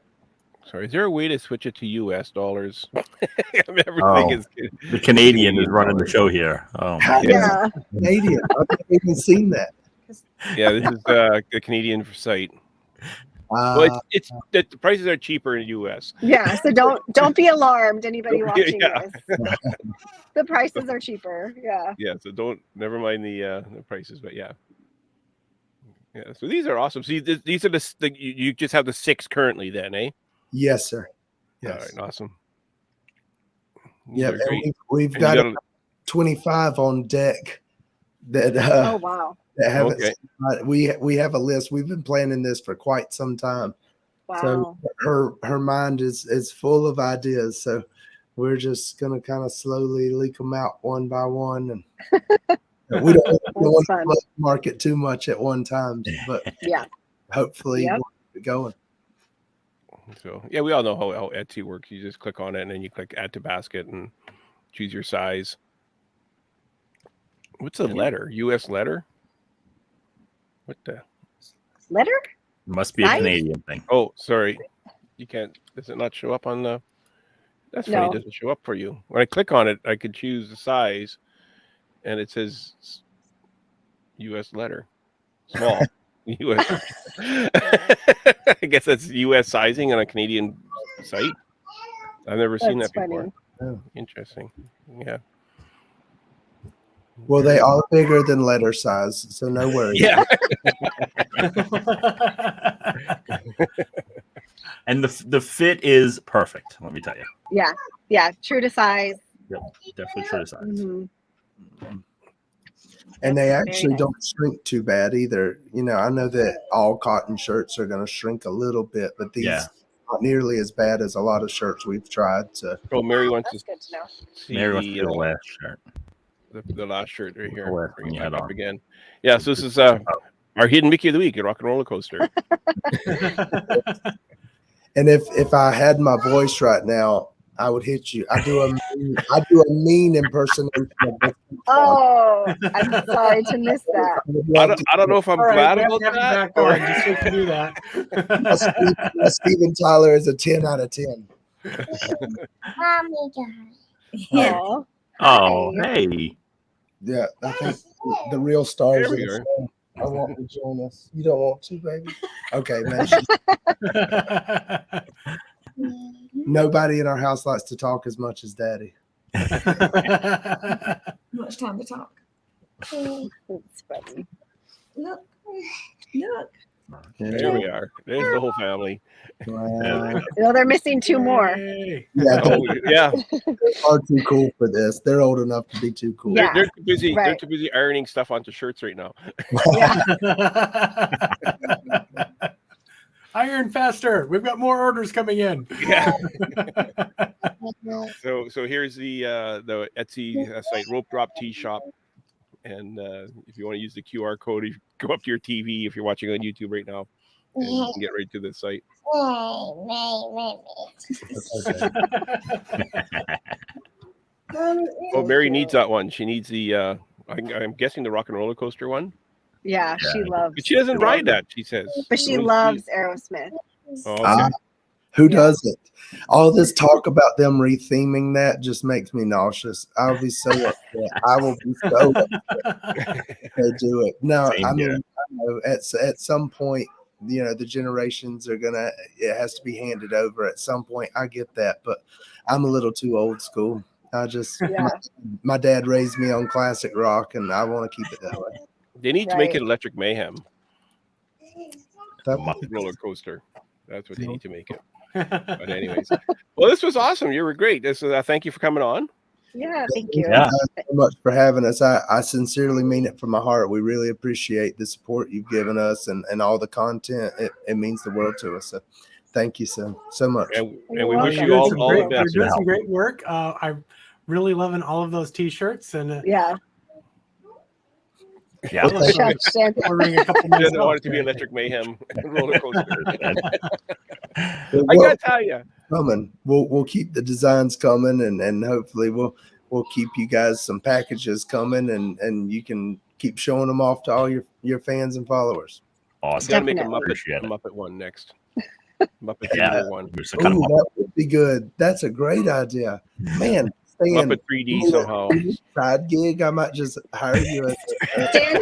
Sorry, is there a way to switch it to US dollars? Everything is The Canadian is running the show here. Oh, my Yeah. Canadian. I've never even seen that. Yeah, this is the Canadian site. Well, it's the prices are cheaper in the US. Yeah. So don't be alarmed, anybody watching Yeah. this. The prices are cheaper. Yeah. Yeah, so never mind the prices, but yeah. Yeah, so these are awesome. So these are you just have the 6 currently then, eh? Yes, sir. All Yes. right, awesome. Yeah, These are great. we've And got you gotta- 25 on deck that Oh wow. that haven't. Okay. We have a list. We've been planning this for quite some time. Wow. So her mind is full of ideas. So we're just gonna kind of slowly leak them out one by one, and we don't want fun. to market too much at one time. But Yeah. hopefully Yep. we'll keep it going. So yeah, we all know how Etsy works. You just click on it and then you click add to basket and choose your size. What's a letter? US letter? What the? Letter? Must be a Nice. Canadian thing. Oh, sorry. You can't. Does it not show up on the? That's funny. No. It doesn't show up for you. When I click on it, I could choose the size, and it says US letter, small. US. I guess that's US sizing on a Canadian site. I've never seen That's that before. funny. Oh. Interesting. Yeah. Well, they are bigger than letter size, so no worries. Yeah. And the fit is perfect. Let me tell you. Yeah. Yeah. True to size. Yep, definitely true to size. Mhm. And they That's actually very don't shrink too bad either. I know that all cotton shirts are going to shrink a little bit, but these not nearly as bad as a lot of shirts we've tried. So, Oh, Mary wants That's to good to know. see Mary wants to do the last shirt. the last shirt right here. The last Bring one it you back had up on. again. Yeah, so this is our hidden Mickey of the week at Rock and Roller Coaster. and if I had my voice right now, I would hit you. I do a mean impersonation of this. Oh, I'm sorry to miss that. I don't know if I'm All right, glad we have about to have you that. back Or... on just so you can do that. Steven Tyler is a 10 out of 10. Mommy guy. Yeah. Aw. Oh, Hi. hey. Yeah, I think the real stars There of we the are. show. I want to join us. You don't want to, baby? Okay, man. Nobody in our house likes to talk as much as Daddy. Much time to talk. It's funny. Look. Look. There we are. There's the whole family. Wow. No, they're missing 2 more. Yay. Yeah, Oh, yeah. they are too cool for this. They're old enough to be too cool. Yeah. They're too busy. They're Right. too busy ironing stuff onto shirts right now. Yeah. Iron faster. We've got more orders coming in. Yeah. So here's the Etsy site, Rope Drop Tea Shop, and if you want to use the QR code, you go up to your TV if you're watching on YouTube right now, and you can get right to the site. Oh, Mary needs that one. She needs the I'm guessing the Rock and Roller Coaster one. Yeah, she loves. But she doesn't ride that, she says. But she loves Aerosmith. Oh, okay. Who doesn't? All this talk about them retheming that just makes me nauseous. I'll be so upset. I will be so upset if they do it. No, Same I mean, here. I know at some point, the generations are gonna. It has to be handed over at some point. I get that, but I'm a little too old school. I just my dad raised me on classic rock, and I want to keep it that way. They need to make it Electric Mayhem That- roller coaster. That's what they need to make it. But anyways, well, this was awesome. You were great. This is thank you for coming on. Yeah, thank you. Yeah. so much for having us. I sincerely mean it from my heart. We really appreciate the support you've given us and all the content. It means the world to us. So thank you so much. And You're we wish welcome. you all You're the doing best. some great work. I'm really loving all of those T-shirts, and Yeah. Yeah. ordering a couple I didn't myself. want it to be Electric Mayhem roller coaster. Well, I gotta tell you, coming. We'll keep the designs coming, and hopefully we'll keep you guys some packages coming, and you can keep showing them off to all your fans and followers. Awesome. gotta make a Definitely. Muppet, Appreciate it. Muppet one next. Muppet Yeah. Theater one. There's a Ooh, kind of that would be good. That's a great idea, man. Stan, Muppet 3D you know, somehow. side gig. I might just hire you. Stan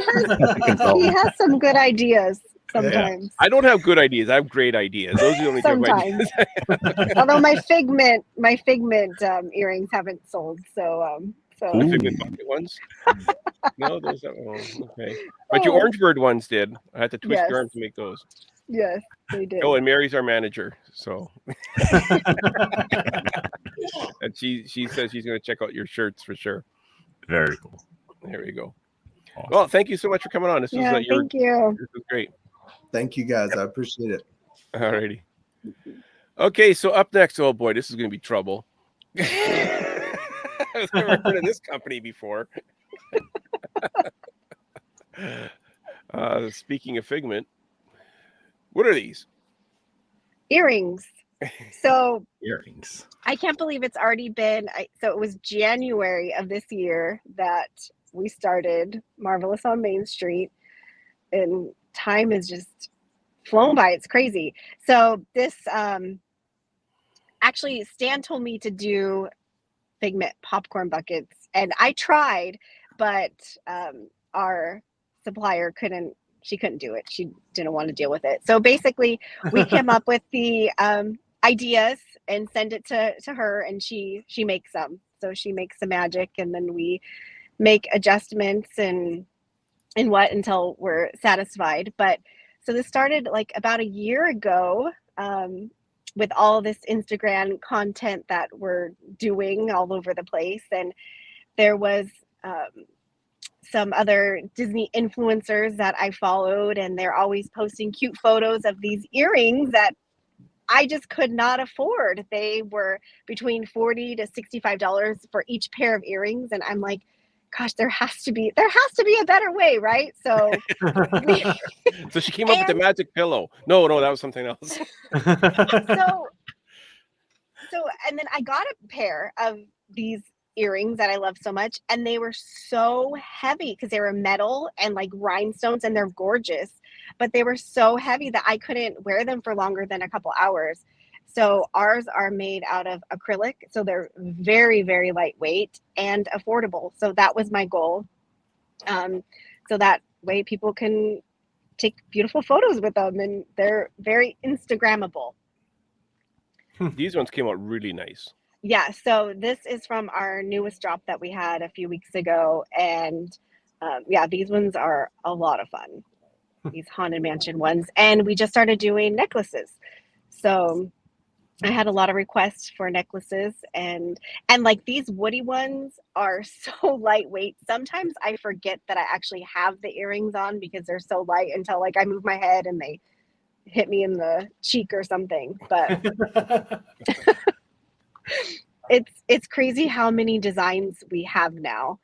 he has some good ideas sometimes. I don't have good ideas. I have great ideas. Those are the only two Sometimes. ideas. Although my figment earrings haven't sold, so The Figment bucket ones? No, those are okay. But your Orange Bird ones did. I had to twist your arm to make those. Yes, they did. Oh, and Mary's our manager, so and she says she's going to check out your shirts for sure. very cool. There you go. Awesome. Well, thank you so much for coming on. This was thank you. This was great. Thank you guys. I appreciate it. All righty. Okay, so up next, oh boy, this is going to be trouble. I've never heard of this company before. Speaking of Figment, what are these? Earrings. So Earrings. I can't believe it's already been. So it was January of this year that we started Marvelous on Main Street, and time has just flown by. It's crazy. So this actually, Stan told me to do Figment popcorn buckets, and I tried, but our supplier couldn't. She couldn't do it. She didn't want to deal with it. So basically, we came up with the ideas and send it to her, and she makes them. So she makes the magic, and then we make adjustments and what until we're satisfied. But so this started like about a year ago with all this Instagram content that we're doing all over the place, and there was some other Disney influencers that I followed, and they're always posting cute photos of these earrings that I just could not afford. They were between $40 to $65 for each pair of earrings, and I'm like, gosh, there has to be a better way, right? So So she came up with the magic pillow. No, that was something else. So, and then I got a pair of these earrings that I love so much, and they were so heavy because they were metal and like rhinestones, and they're gorgeous, but they were so heavy that I couldn't wear them for longer than a couple hours. So ours are made out of acrylic, so they're very, very lightweight and affordable. So that was my goal. So that way people can take beautiful photos with them, and they're very Instagrammable. These ones came out really nice. Yeah, so this is from our newest drop that we had a few weeks ago, and yeah, these ones are a lot of fun. These Haunted Mansion ones, and we just started doing necklaces. So I had a lot of requests for necklaces, and like these woody ones are so lightweight. Sometimes I forget that I actually have the earrings on because they're so light until like I move my head and they hit me in the cheek or something. But it's crazy how many designs we have now.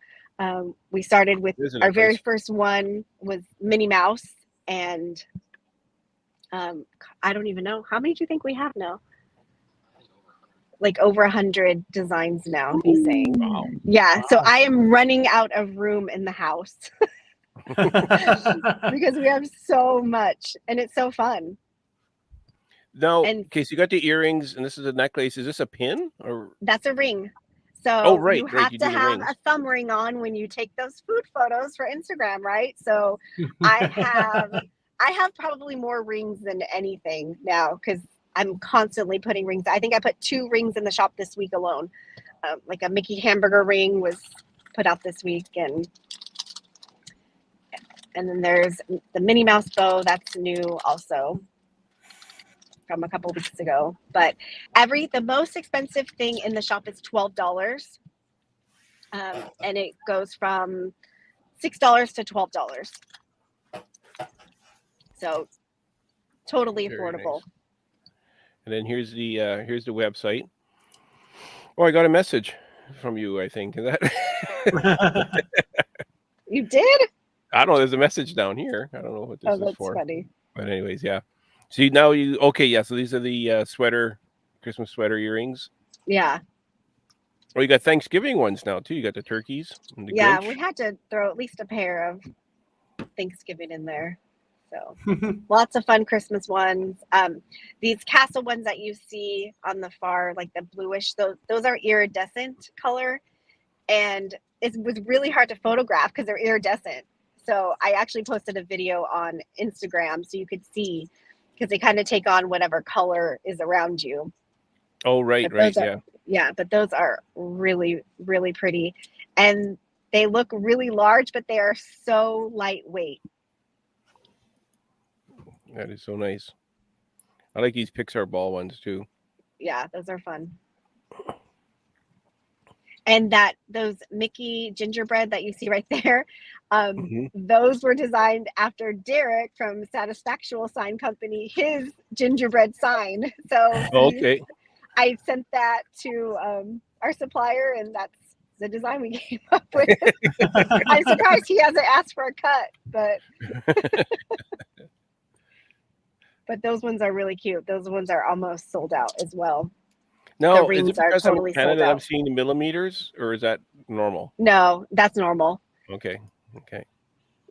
We started with Isn't our it very nice? first one was Minnie Mouse, and I don't even know, how many do you think we have now? Like over 100 designs now, he's saying. Wow. Yeah, so I am running out of room in the house because we have so much, and it's so fun. Now, And okay, so you got the earrings, and this is a necklace. Is this a pin or? that's a ring. So Oh, right, you right, have you to do the have rings. a thumb ring on when you take those food photos for Instagram, right? So I have probably more rings than anything now because I'm constantly putting rings. I think I put 2 rings in the shop this week alone. Like a Mickey hamburger ring was put out this week, and then there's the Minnie Mouse bow that's new also from a couple weeks ago. But the most expensive thing in the shop is $12, and it goes from $6 to $12. So totally Very affordable. nice. And then here's the website. Oh, I got a message from you, I think. Is that? You did? I don't know. There's a message down here. I don't know what this Oh, is that's for. funny. But anyways, yeah. See, now okay, yeah. So these are the Christmas sweater earrings. Yeah. Oh, you got Thanksgiving ones now too. You got the turkeys and the Yeah, Grinch. we had to throw at least a pair of Thanksgiving in there. So lots of fun Christmas ones. These castle ones that you see on the far, like the bluish, those are iridescent color, and it was really hard to photograph because they're iridescent. So I actually posted a video on Instagram so you could see, because they kind of take on whatever color is around you. Oh, right, But those right, are, yeah. yeah, but those are really, really pretty, and they look really large, but they are so lightweight. That is so nice. I like these Pixar ball ones too. Yeah, those are fun. And those Mickey gingerbread that you see right there, those were designed after Derek from Satisfactual Sign Company, his gingerbread sign. So Okay. I sent that to our supplier, and that's the design we came up with. I'm surprised he hasn't asked for a cut, but those ones are really cute. Those ones are almost sold out as well. Now, The is rings it are because I'm in totally sold Canada I'm out. seeing the millimeters, or is that normal? No, that's normal. Okay.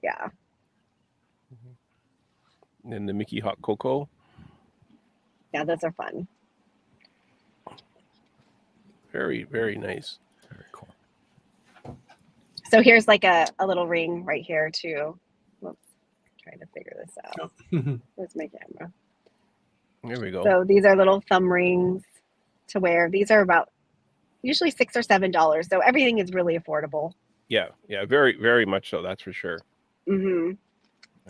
Yeah. And then the Mickey hot cocoa. Yeah, those are fun. Very, very nice. Very cool. So here's like a little ring right here too. Whoops, trying to figure this out. Where's my camera? There we go. So these are little thumb rings to wear. These are about usually $6 or $7. So everything is really affordable. Yeah, very, very much so. That's for sure. Mm-hmm.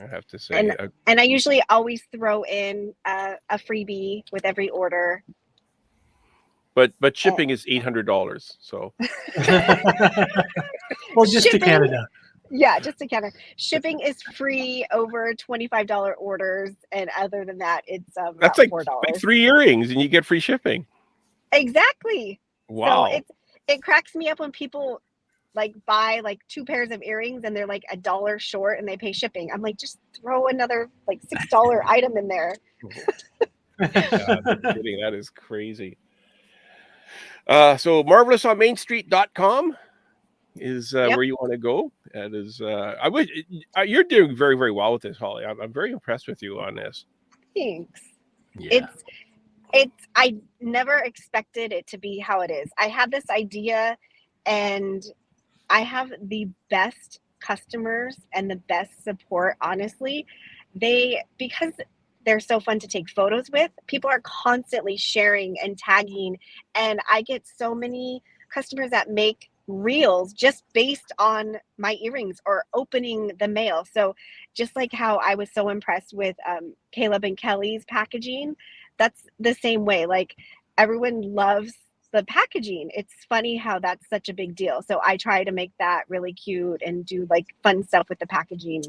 I have to say. And I usually always throw in a freebie with every order. But shipping is $800. So. Well, just to Canada. Yeah, just to Canada. Shipping is free over $25 orders, and other than that, it's That's about $4. like 3 earrings, and you get free shipping. Exactly. Wow. So it cracks me up when people like buy like 2 pairs of earrings and they're like $1 short and they pay shipping. I'm like, just throw another like $6 item in there. God, no kidding. That is crazy. So marvelousonmainstreet.com is Yep. where you want to go. That is, I wish you're doing very, very well with this, Holly. I'm very impressed with you on this. Thanks. Yeah. I never expected it to be how it is. I had this idea, and I have the best customers and the best support. Honestly, because they're so fun to take photos with, people are constantly sharing and tagging, and I get so many customers that make reels just based on my earrings or opening the mail. So just like how I was so impressed with Caleb and Kelly's packaging, that's the same way. Like, everyone loves the packaging. It's funny how that's such a big deal. So I try to make that really cute and do like fun stuff with the packaging,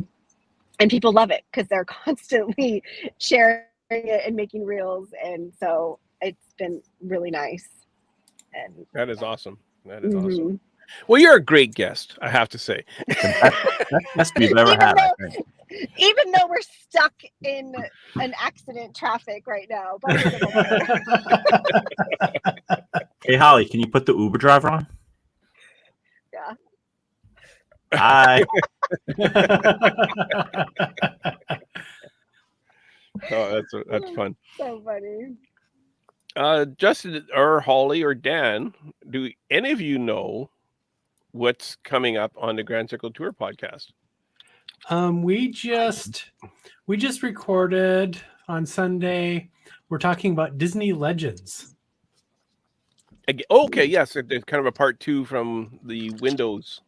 and people love it because they're constantly sharing it and making reels. And so it's been really nice. And That is awesome. That is awesome. Well, you're a great guest, I have to say. Best we've ever had, I think. Even though we're stuck in an accident traffic right now, but we're gonna Hey, Holly, can you put the Uber driver on? Yeah. Hi. Oh, that's fun. So funny. Justin or Holly or Dan, do any of you know what's coming up on the Grand Circle Tour podcast? We just recorded on Sunday. We're talking about Disney Legends. Okay, yes, it's kind of a part 2 from the Windows.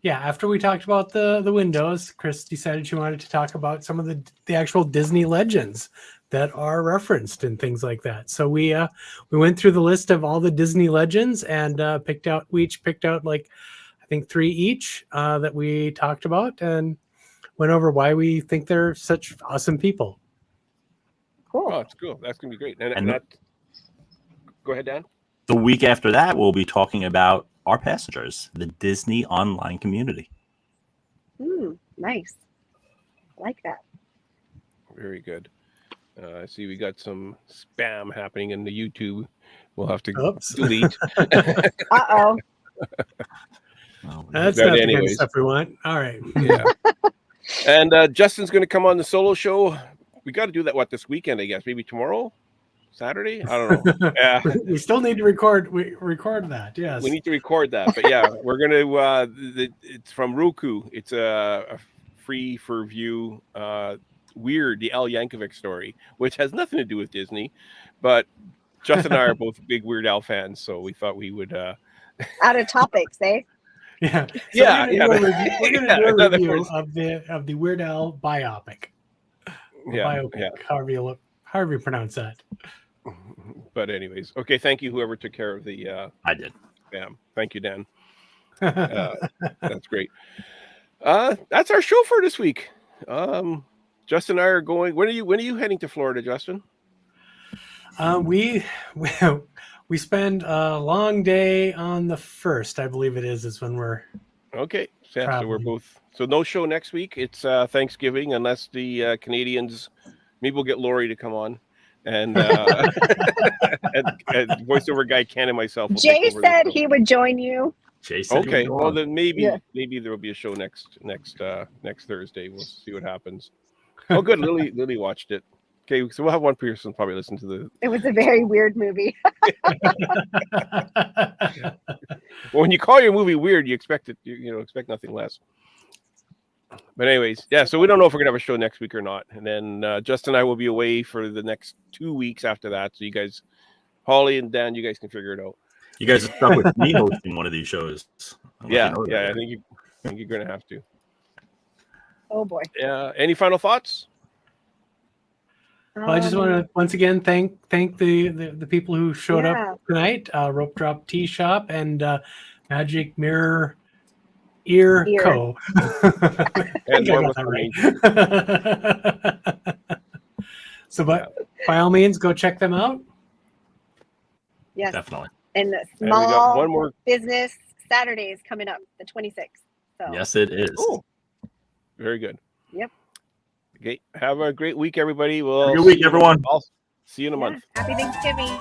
Yeah, after we talked about the windows, Chris decided she wanted to talk about some of the actual Disney legends that are referenced and things like that. So we went through the list of all the Disney legends and we each picked out like I think 3 each that we talked about and went over why we think they're such awesome people. Cool. Oh, it's cool. That's gonna be great. And that, go ahead, Dan. The week after that, we'll be talking about our passengers, the Disney online community. Nice. I like that. Very good. I see we got some spam happening in the YouTube. We'll have to delete. Uh-oh. That's not the kind of stuff we want. All right. Yeah. And Justin's going to come on the solo show. We got to do that, this weekend, I guess. Maybe tomorrow? Saturday? I don't know. Yeah. We still need to record that. Yes. We need to record that. But yeah, we're going to, it's from Roku. It's a free for view, Weird, the Al Yankovic story, which has nothing to do with Disney. But Justin and I are both big Weird Al fans. So we thought we would. Out of topics, eh? Yeah. So yeah. We're going to do a review of the Weird Al biopic. Biopic, however you pronounce that. But anyways, okay. Thank you, whoever took care of the. I did. Yeah. Thank you, Dan. That's great. That's our show for this week. Justin and I are going. When are you heading to Florida, Justin? We spend a long day on the 1st, I believe it is when we're okay. So we're both. So no show next week. It's Thanksgiving, unless the Canadians. Maybe we'll get Lori to come on, and voiceover guy Ken and myself. Jay said he would join you. Jay said okay. Well, then maybe there will be a show next Thursday. We'll see what happens. Oh, good. Lily watched it. Okay, so we'll have one person probably listen to the. It was a very weird movie. Well, when you call your movie weird, you expect it. Expect nothing less. But anyways, yeah. So we don't know if we're gonna have a show next week or not. And then Justin and I will be away for the next 2 weeks after that. So you guys, Holly and Dan, you guys can figure it out. You guys are stuck with me hosting one of these shows. Yeah. I think you're gonna have to. Oh boy. Yeah. Any final thoughts? Well, I just want to once again thank the people who showed up tonight. Rope Drop Tea Shop and Magic Mirror Ear Co. And So, but by all means, go check them out. Yes, definitely. And the small business Saturday is coming up, the 26th. So. Yes, it is. Ooh. Very good. Yep. Okay. Have a great week, everybody. Have a good week, everyone. I'll see you in a month. Happy Thanksgiving.